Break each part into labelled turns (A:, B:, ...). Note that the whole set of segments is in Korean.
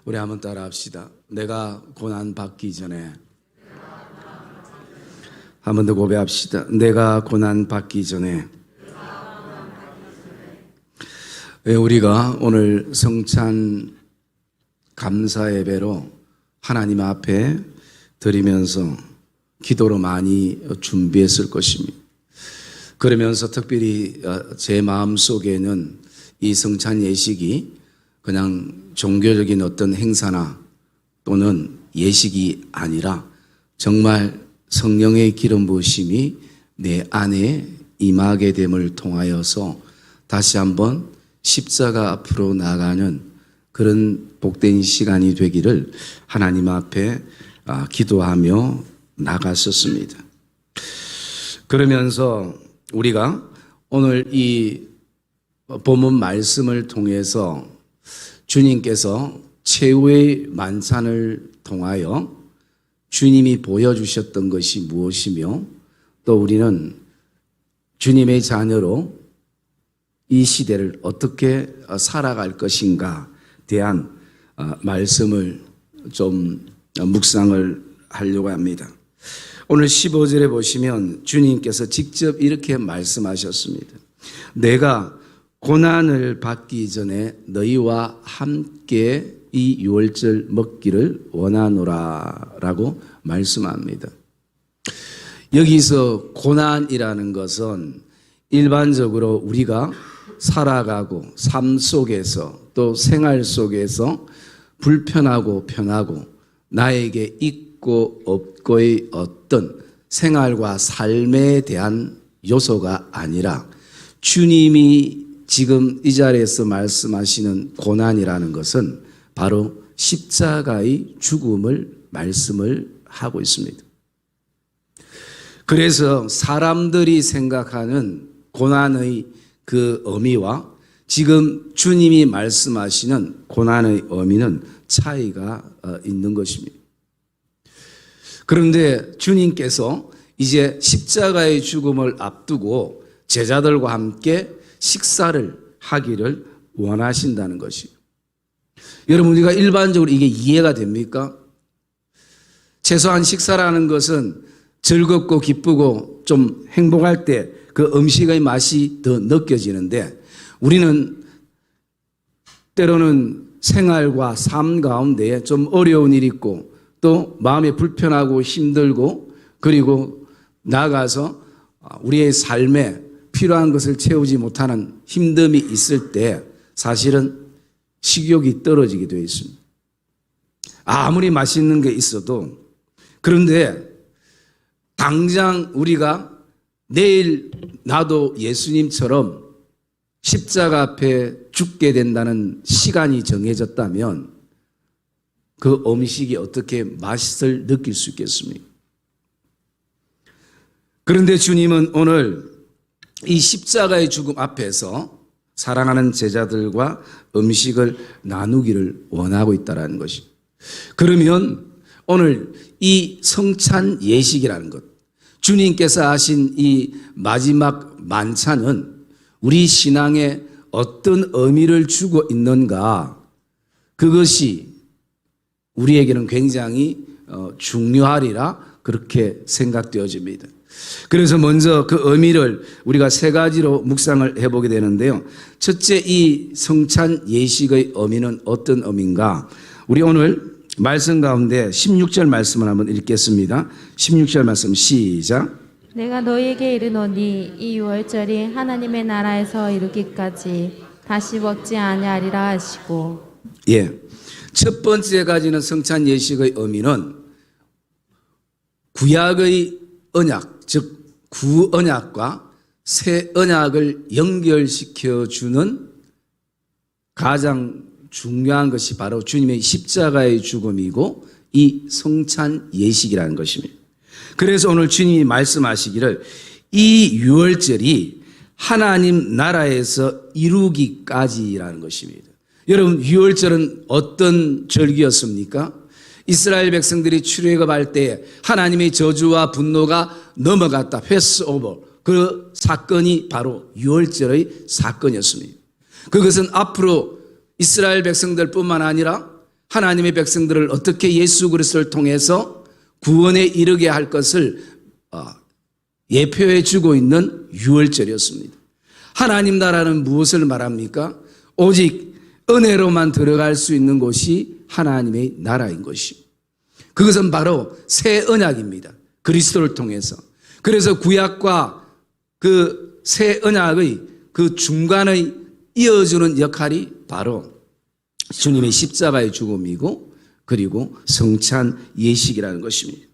A: 우리 한번 따라 합시다. 내가 고난 받기 전에. 한 번 더 고백합시다. 내가 고난 받기 전에. 왜 우리가 오늘 성찬 감사 예배로 하나님 앞에 드리면서 기도로 많이 준비했을 것입니다. 그러면서 특별히 제 마음속에는 이 성찬 예식이 그냥 종교적인 어떤 행사나 또는 예식이 아니라 정말 성령의 기름 부으심이 내 안에 임하게 됨을 통하여서 다시 한번 십자가 앞으로 나가는 그런 복된 시간이 되기를 하나님 앞에 기도하며 나갔었습니다. 그러면서 우리가 오늘 이 본문 말씀을 통해서 주님께서 최후의 만찬을 통하여 주님이 보여주셨던 것이 무엇이며 또 우리는 주님의 자녀로 이 시대를 어떻게 살아갈 것인가 대한 말씀을 좀 묵상을 하려고 합니다. 오늘 15절에 보시면 주님께서 직접 이렇게 말씀하셨습니다. 내가 고난을 받기 전에 너희와 함께 이 유월절 먹기를 원하노라 라고 말씀합니다. 여기서 고난이라는 것은 일반적으로 우리가 살아가고 삶 속에서 또 생활 속에서 불편하고 편하고 나에게 있고 없고의 어떤 생활과 삶에 대한 요소가 아니라 주님이 지금 이 자리에서 말씀하시는 고난이라는 것은 바로 십자가의 죽음을 말씀을 하고 있습니다. 그래서 사람들이 생각하는 고난의 그 의미와 지금 주님이 말씀하시는 고난의 의미는 차이가 있는 것입니다. 그런데 주님께서 이제 십자가의 죽음을 앞두고 제자들과 함께 식사를 하기를 원하신다는 것이에요. 여러분, 우리가 일반적으로 이게 이해가 됩니까? 최소한 식사라는 것은 즐겁고 기쁘고 좀 행복할 때 그 음식의 맛이 더 느껴지는데 우리는 때로는 생활과 삶 가운데에 좀 어려운 일이 있고 또 마음이 불편하고 힘들고 그리고 나아가서 우리의 삶에 필요한 것을 채우지 못하는 힘듦이 있을 때 사실은 식욕이 떨어지게 되어 있습니다. 아무리 맛있는 게 있어도 그런데 당장 우리가 내일 나도 예수님처럼 십자가 앞에 죽게 된다는 시간이 정해졌다면 그 음식이 어떻게 맛을 느낄 수 있겠습니까? 그런데 주님은 오늘 이 십자가의 죽음 앞에서 사랑하는 제자들과 음식을 나누기를 원하고 있다는 것입니다. 그러면 오늘 이 성찬 예식이라는 것, 주님께서 하신 이 마지막 만찬은 우리 신앙에 어떤 의미를 주고 있는가, 그것이 우리에게는 굉장히 중요하리라 그렇게 생각되어집니다. 그래서 먼저 그 의미를 우리가 세 가지로 묵상을 해보게 되는데요. 첫째, 이 성찬 예식의 의미는 어떤 의미인가? 우리 오늘 말씀 가운데 16절 말씀을 한번 읽겠습니다. 16절 말씀 시작.
B: 내가 너희에게 이르노니 이 유월절이 하나님의 나라에서 이르기까지 다시 먹지 아니하리라 하시고.
A: 예, 첫 번째 가지는 성찬 예식의 의미는 구약의 언약, 즉 구언약과 새 언약을 연결시켜 주는 가장 중요한 것이 바로 주님의 십자가의 죽음이고 이 성찬 예식이라는 것입니다. 그래서 오늘 주님이 말씀하시기를 이 유월절이 하나님 나라에서 이루기까지라는 것입니다. 여러분, 유월절은 어떤 절기였습니까? 이스라엘 백성들이 출애굽할 때 하나님의 저주와 분노가 넘어갔다. 패스오버. 그 사건이 바로 유월절의 사건이었습니다. 그것은 앞으로 이스라엘 백성들뿐만 아니라 하나님의 백성들을 어떻게 예수 그리스도를 통해서 구원에 이르게 할 것을 예표해 주고 있는 유월절이었습니다. 하나님 나라는 무엇을 말합니까? 오직 은혜로만 들어갈 수 있는 곳이 하나님의 나라인 것입니다. 그것은 바로 새 언약입니다. 그리스도를 통해서. 그래서 구약과 그 새 언약의 그 중간의 이어주는 역할이 바로 주님의 십자가의 죽음이고 그리고 성찬 예식이라는 것입니다.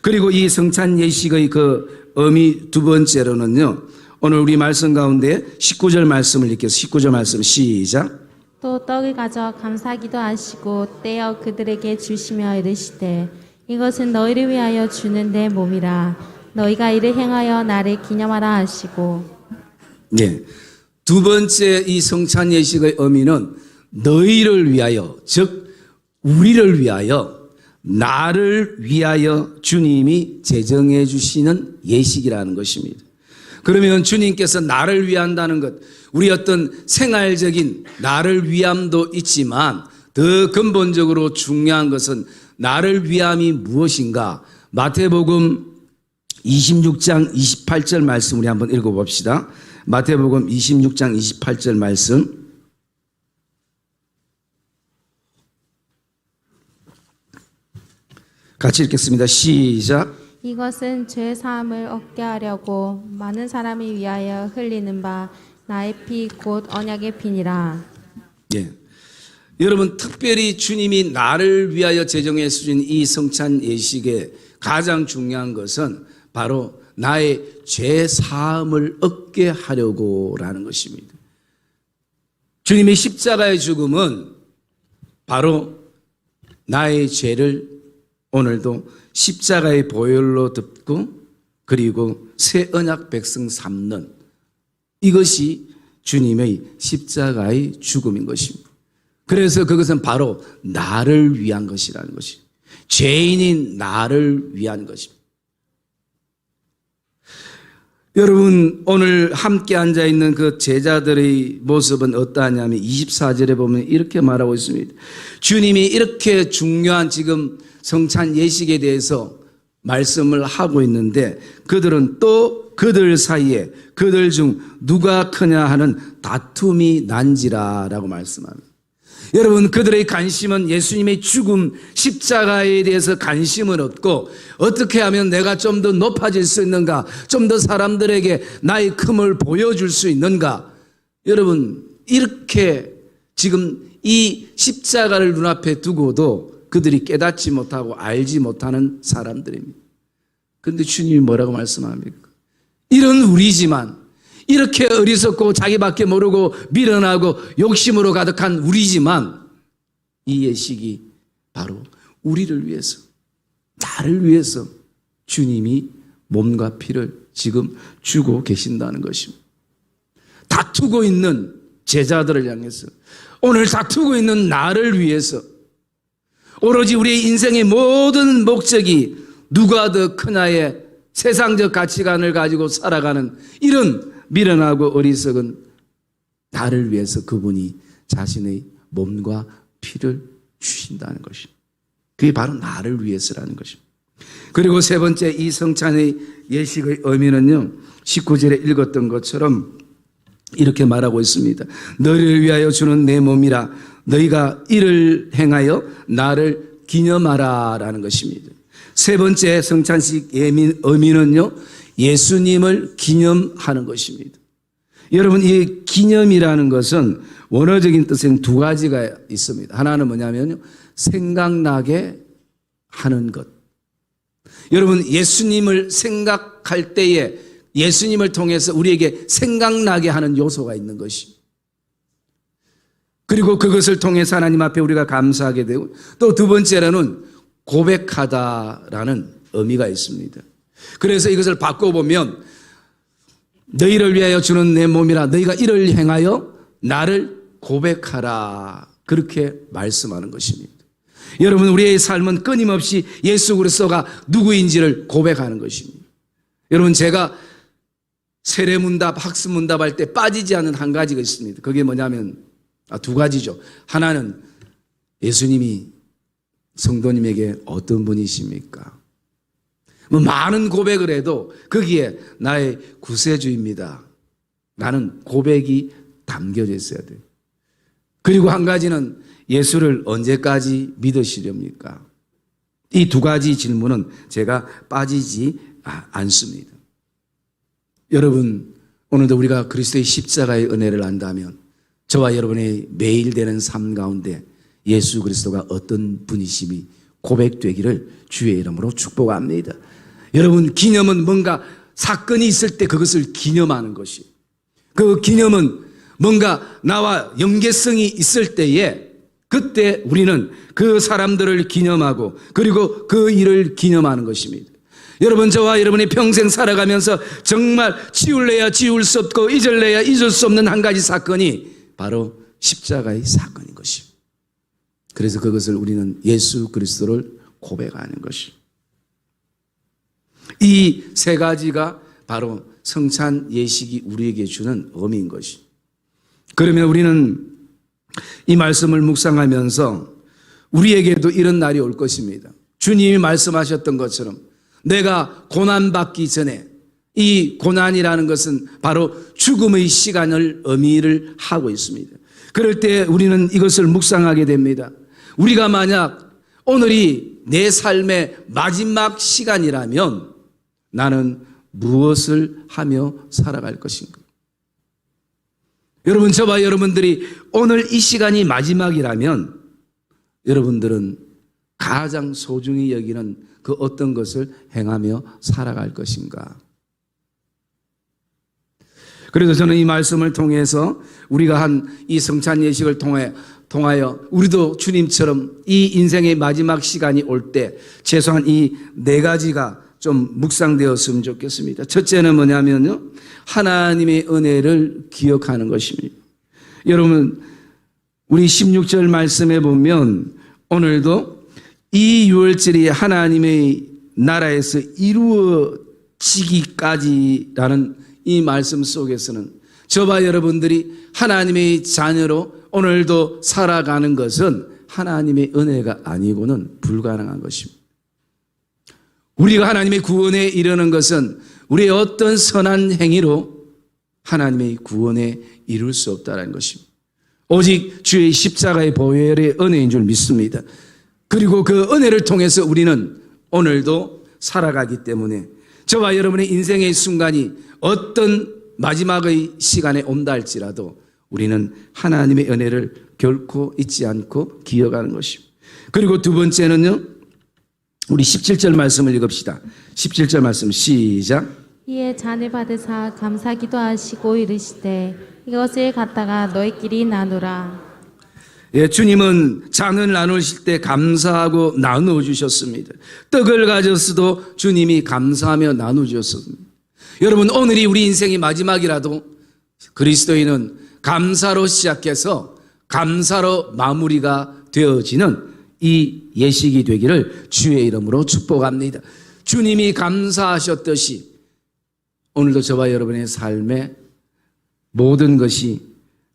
A: 그리고 이 성찬 예식의 그 의미 두 번째로는요, 오늘 우리 말씀 가운데 19절 말씀을 읽겠습니다. 19절 말씀 시작.
B: 또 떡을 가져 감사기도 하시고 떼어 그들에게 주시며 이르시되 이것은 너희를 위하여 주는 내 몸이라. 너희가 이를 행하여 나를 기념하라 하시고.
A: 네. 두 번째 이 성찬 예식의 의미는 너희를 위하여, 즉 우리를 위하여, 나를 위하여 주님이 제정해 주시는 예식이라는 것입니다. 그러면 주님께서 나를 위한다는 것, 우리 어떤 생활적인 나를 위함도 있지만 더 근본적으로 중요한 것은 나를 위함이 무엇인가? 마태복음 26장 28절 말씀 우리 한번 읽어봅시다. 마태복음 26장 28절 말씀. 같이 읽겠습니다. 시작.
B: 이것은 죄 사함을 얻게 하려고 많은 사람을 위하여 흘리는 바 나의 피 곧 언약의 피니라.
A: 예. 여러분, 특별히 주님이 나를 위하여 제정해 주신 이 성찬 예식의 가장 중요한 것은 바로 나의 죄 사함을 얻게 하려고라는 것입니다. 주님의 십자가의 죽음은 바로 나의 죄를 오늘도 십자가의 보혈로 덮고 그리고 새 언약 백성 삼는 이것이 주님의 십자가의 죽음인 것입니다. 그래서 그것은 바로 나를 위한 것이라는 것입니다. 죄인인 나를 위한 것입니다. 여러분, 오늘 함께 앉아있는 그 제자들의 모습은 어떠하냐면 24절에 보면 이렇게 말하고 있습니다. 주님이 이렇게 중요한 지금 성찬 예식에 대해서 말씀을 하고 있는데 그들은 또 그들 사이에 그들 중 누가 크냐 하는 다툼이 난지라라고 말씀합니다. 여러분, 그들의 관심은 예수님의 죽음, 십자가에 대해서 관심을 얻고 어떻게 하면 내가 좀 더 높아질 수 있는가, 좀 더 사람들에게 나의 큼을 보여줄 수 있는가. 여러분, 이렇게 지금 이 십자가를 눈앞에 두고도 그들이 깨닫지 못하고 알지 못하는 사람들입니다. 그런데 주님이 뭐라고 말씀합니까? 이런 우리지만, 이렇게 어리석고 자기밖에 모르고 미련하고 욕심으로 가득한 우리지만 이 예식이 바로 우리를 위해서, 나를 위해서 주님이 몸과 피를 지금 주고 계신다는 것입니다. 다투고 있는 제자들을 향해서, 오늘 다투고 있는 나를 위해서, 오로지 우리의 인생의 모든 목적이 누가 더 크냐의 세상적 가치관을 가지고 살아가는 이런 미련하고 어리석은 나를 위해서 그분이 자신의 몸과 피를 주신다는 것입니다. 그게 바로 나를 위해서라는 것입니다. 그리고 세 번째 이 성찬의 예식의 의미는요, 19절에 읽었던 것처럼 이렇게 말하고 있습니다. 너희를 위하여 주는 내 몸이라. 너희가 이를 행하여 나를 기념하라 라는 것입니다. 세 번째 성찬식 의미는요, 예수님을 기념하는 것입니다. 여러분, 이 기념이라는 것은 원어적인 뜻에는 두 가지가 있습니다. 하나는 뭐냐면요, 생각나게 하는 것. 여러분, 예수님을 생각할 때에 예수님을 통해서 우리에게 생각나게 하는 요소가 있는 것입니다. 그리고 그것을 통해서 하나님 앞에 우리가 감사하게 되고, 또 두 번째로는 고백하다라는 의미가 있습니다. 그래서 이것을 바꿔보면 너희를 위하여 주는 내 몸이라. 너희가 이를 행하여 나를 고백하라. 그렇게 말씀하는 것입니다. 여러분, 우리의 삶은 끊임없이 예수 그리스도가 누구인지를 고백하는 것입니다. 여러분, 제가 세례문답, 학습문답 할 때 빠지지 않는 한 가지가 있습니다. 그게 뭐냐면 두 가지죠. 하나는 예수님이 성도님에게 어떤 분이십니까? 뭐 많은 고백을 해도 거기에 나의 구세주입니다. 라는 고백이 담겨져 있어야 돼요. 그리고 한 가지는 예수를 언제까지 믿으시렵니까? 이 두 가지 질문은 제가 빠지지 않습니다. 여러분, 오늘도 우리가 그리스도의 십자가의 은혜를 안다면 저와 여러분의 매일 되는 삶 가운데 예수 그리스도가 어떤 분이심이 고백되기를 주의 이름으로 축복합니다. 여러분, 기념은 뭔가 사건이 있을 때 그것을 기념하는 것이, 그 기념은 뭔가 나와 연계성이 있을 때에 그때 우리는 그 사람들을 기념하고 그리고 그 일을 기념하는 것입니다. 여러분, 저와 여러분이 평생 살아가면서 정말 지울래야 지울 수 없고 잊을래야 잊을 수 없는 한 가지 사건이 바로 십자가의 사건인 것입니다. 그래서 그것을 우리는 예수 그리스도를 고백하는 것입니다. 이 세 가지가 바로 성찬 예식이 우리에게 주는 의미인 것입니다. 그러면 우리는 이 말씀을 묵상하면서 우리에게도 이런 날이 올 것입니다. 주님이 말씀하셨던 것처럼 내가 고난받기 전에, 이 고난이라는 것은 바로 죽음의 시간을 의미를 하고 있습니다. 그럴 때 우리는 이것을 묵상하게 됩니다. 우리가 만약 오늘이 내 삶의 마지막 시간이라면 나는 무엇을 하며 살아갈 것인가? 여러분, 저와 여러분들이 오늘 이 시간이 마지막이라면 여러분들은 가장 소중히 여기는 그 어떤 것을 행하며 살아갈 것인가? 그래서 저는 이 말씀을 통해서 우리가 한 이 성찬 예식을 통하여 우리도 주님처럼 이 인생의 마지막 시간이 올 때 최소한 이 네 가지가 좀 묵상되었으면 좋겠습니다. 첫째는 뭐냐면요, 하나님의 은혜를 기억하는 것입니다. 여러분, 우리 16절 말씀에 보면 오늘도 이 유월절이 하나님의 나라에서 이루어지기까지라는 이 말씀 속에서는 저와 여러분들이 하나님의 자녀로 오늘도 살아가는 것은 하나님의 은혜가 아니고는 불가능한 것입니다. 우리가 하나님의 구원에 이르는 것은 우리의 어떤 선한 행위로 하나님의 구원에 이룰 수 없다는 것입니다. 오직 주의 십자가의 보혈의 은혜인 줄 믿습니다. 그리고 그 은혜를 통해서 우리는 오늘도 살아가기 때문에 저와 여러분의 인생의 순간이 어떤 마지막의 시간에 온다 할지라도 우리는 하나님의 은혜를 결코 잊지 않고 기억하는 것입니다. 그리고 두 번째는요, 우리 17절 말씀을 읽읍시다. 17절 말씀 시작.
B: 이에 잔을 받으사 감사기도 하시고 이르시되 이것을 갖다가 너희끼리 나누라.
A: 예, 주님은 잔을 나누실 때 감사하고 나누어 주셨습니다. 떡을 가졌어도 주님이 감사하며 나누어 주셨습니다. 여러분, 오늘이 우리 인생의 마지막이라도 그리스도인은 감사로 시작해서 감사로 마무리가 되어지는 이 예식이 되기를 주의 이름으로 축복합니다. 주님이 감사하셨듯이 오늘도 저와 여러분의 삶에 모든 것이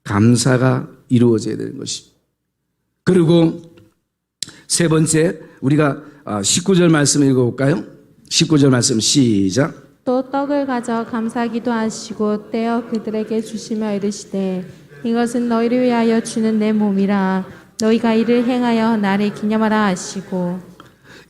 A: 감사가 이루어져야 되는 것입니다. 그리고 세 번째, 우리가 19절 말씀 읽어볼까요? 19절 말씀 시작.
B: 또 떡을 가져 감사기도 하시고 떼어 그들에게 주시며 이르시되 이것은 너희를 위하여 주는 내 몸이라. 너희가 이를 행하여 나를 기념하라 하시고.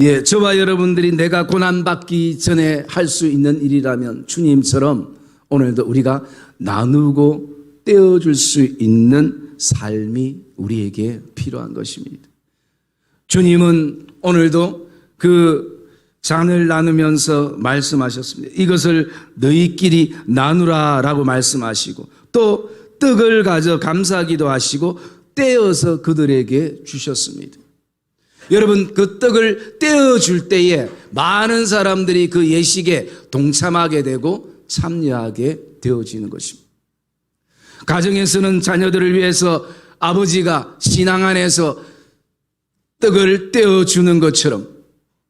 A: 예, 저와 여러분들이 내가 고난받기 전에 할 수 있는 일이라면 주님처럼 오늘도 우리가 나누고 떼어줄 수 있는 삶이 우리에게 필요한 것입니다. 주님은 오늘도 그 잔을 나누면서 말씀하셨습니다. 이것을 너희끼리 나누라라고 말씀하시고 또 떡을 가져 감사하기도 하시고 떼어서 그들에게 주셨습니다. 여러분, 그 떡을 떼어줄 때에 많은 사람들이 그 예식에 동참하게 되고 참여하게 되어지는 것입니다. 가정에서는 자녀들을 위해서 아버지가 신앙 안에서 떡을 떼어주는 것처럼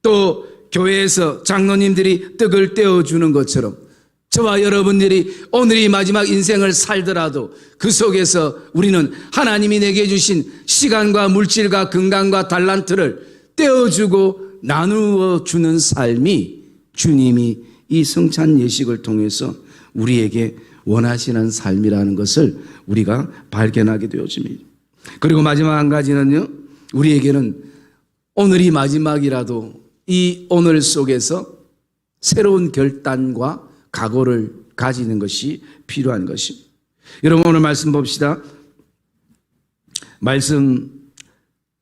A: 또 교회에서 장로님들이 떡을 떼어주는 것처럼 저와 여러분들이 오늘이 마지막 인생을 살더라도 그 속에서 우리는 하나님이 내게 주신 시간과 물질과 건강과 달란트를 떼어주고 나누어 주는 삶이 주님이 이 성찬 예식을 통해서 우리에게 원하시는 삶이라는 것을 우리가 발견하게 되어집니다. 그리고 마지막 한 가지는요, 우리에게는 오늘이 마지막이라도 이 오늘 속에서 새로운 결단과 각오를 가지는 것이 필요한 것입니다. 여러분, 오늘 말씀 봅시다. 말씀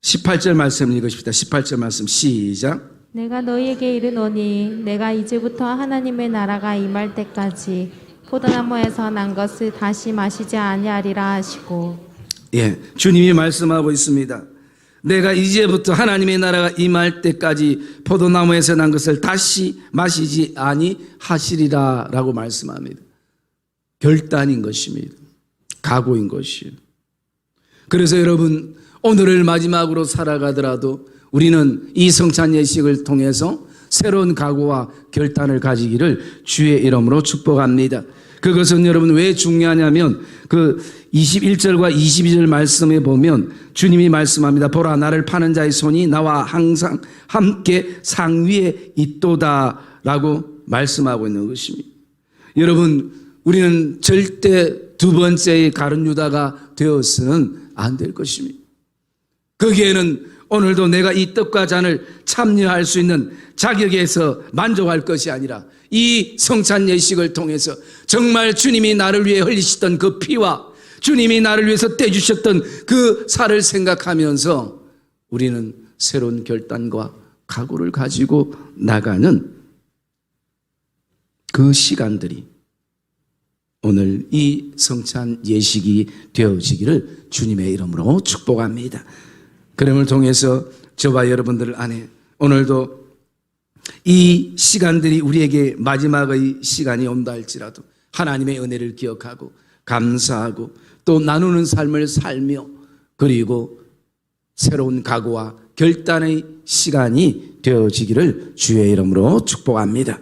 A: 18절 말씀 읽으십시다. 18절 말씀 시작.
B: 내가 너희에게 이르노니 내가 이제부터 하나님의 나라가 임할 때까지 포도나무에서 난 것을 다시 마시지 아니하리라 하시고.
A: 예, 주님이 말씀하고 있습니다. 내가 이제부터 하나님의 나라가 임할 때까지 포도나무에서 난 것을 다시 마시지 아니하시리라 라고 말씀합니다. 결단인 것입니다. 각오인 것이에요. 그래서 여러분, 오늘을 마지막으로 살아가더라도 우리는 이 성찬 예식을 통해서 새로운 각오와 결단을 가지기를 주의 이름으로 축복합니다. 그것은 여러분 왜 중요하냐면 그 21절과 22절 말씀에 보면 주님이 말씀합니다. 보라, 나를 파는 자의 손이 나와 항상 함께 상위에 있도다 라고 말씀하고 있는 것입니다. 여러분, 우리는 절대 두 번째의 가룟 유다가 되어서는 안 될 것입니다. 거기에는 오늘도 내가 이 떡과 잔을 참여할 수 있는 자격에서 만족할 것이 아니라 이 성찬 예식을 통해서 정말 주님이 나를 위해 흘리셨던 그 피와 주님이 나를 위해서 떼주셨던 그 살을 생각하면서 우리는 새로운 결단과 각오를 가지고 나가는 그 시간들이 오늘 이 성찬 예식이 되어지기를 주님의 이름으로 축복합니다. 그럼을 통해서 저와 여러분들 안에 오늘도 이 시간들이 우리에게 마지막의 시간이 온다 할지라도 하나님의 은혜를 기억하고 감사하고 또 나누는 삶을 살며 그리고 새로운 각오와 결단의 시간이 되어지기를 주의 이름으로 축복합니다.